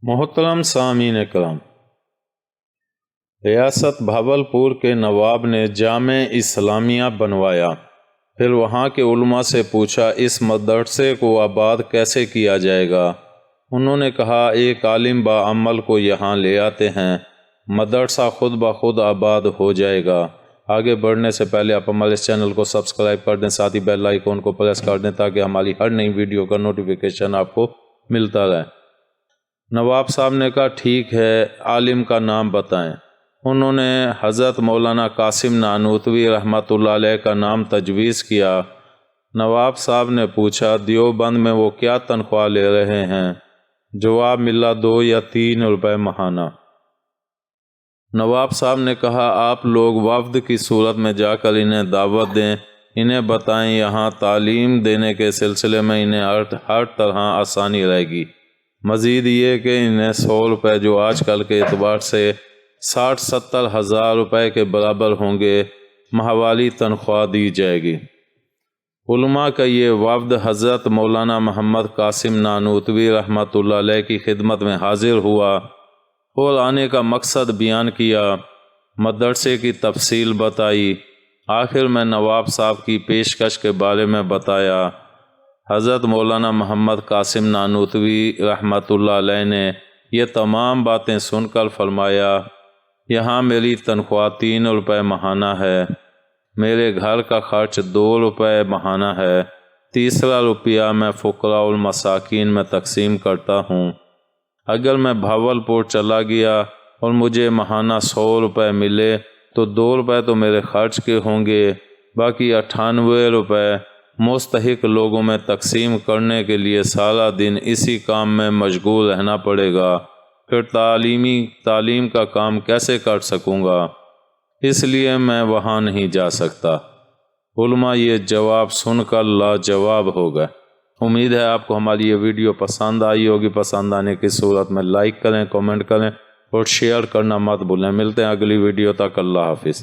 محترم سامعین کرام، ریاست بھاولپور کے نواب نے جامع اسلامیہ بنوایا، پھر وہاں کے علماء سے پوچھا اس مدرسے کو آباد کیسے کیا جائے گا۔ انہوں نے کہا ایک عالم با عمل کو یہاں لے آتے ہیں، مدرسہ خود بخود آباد ہو جائے گا۔ آگے بڑھنے سے پہلے آپ ہمارے اس چینل کو سبسکرائب کر دیں، ساتھ ہی بیل آئیکن کو پریس کر دیں تاکہ ہماری ہر نئی ویڈیو کا نوٹیفیکیشن آپ کو ملتا رہے۔ نواب صاحب نے کہا ٹھیک ہے، عالم کا نام بتائیں۔ انہوں نے حضرت مولانا قاسم نانوتوی رحمۃ اللہ علیہ کا نام تجویز کیا۔ نواب صاحب نے پوچھا دیوبند میں وہ کیا تنخواہ لے رہے ہیں؟ جواب ملا 2 یا 3 روپے ماہانہ۔ نواب صاحب نے کہا آپ لوگ وفد کی صورت میں جا کر انہیں دعوت دیں، انہیں بتائیں یہاں تعلیم دینے کے سلسلے میں انہیں ہر طرح آسانی رہے گی۔ مزید یہ کہ انہیں 100 روپے جو آج کل کے اعتبار سے 60-70 ہزار روپے کے برابر ہوں گے، ماہوالی تنخواہ دی جائے گی۔ علماء کا یہ وفد حضرت مولانا محمد قاسم نانوتوی رحمۃ اللہ علیہ کی خدمت میں حاضر ہوا اور آنے کا مقصد بیان کیا، مدرسے کی تفصیل بتائی۔ آخر میں نواب صاحب کی پیشکش کے بارے میں بتایا۔ حضرت مولانا محمد قاسم نانوتوی رحمۃ اللہ علیہ نے یہ تمام باتیں سن کر فرمایا یہاں میری تنخواہ 3 روپے ماہانہ ہے، میرے گھر کا خرچ 2 روپے ماہانہ ہے، تیسرا روپیہ میں فقراء المساکین میں تقسیم کرتا ہوں۔ اگر میں بھاولپور چلا گیا اور مجھے ماہانہ 100 روپے ملے تو 2 روپے تو میرے خرچ کے ہوں گے، باقی 98 روپے مستحق لوگوں میں تقسیم کرنے کے لیے سارا دن اسی کام میں مشغول رہنا پڑے گا، پھر تعلیم کا کام کیسے کر سکوں گا؟ اس لیے میں وہاں نہیں جا سکتا۔ علماء یہ جواب سن کر لاجواب ہو گئے۔ امید ہے آپ کو ہماری یہ ویڈیو پسند آئی ہوگی۔ پسند آنے کی صورت میں لائک کریں، کامنٹ کریں اور شیئر کرنا مت بھولیں۔ ملتے ہیں اگلی ویڈیو تک، اللہ حافظ۔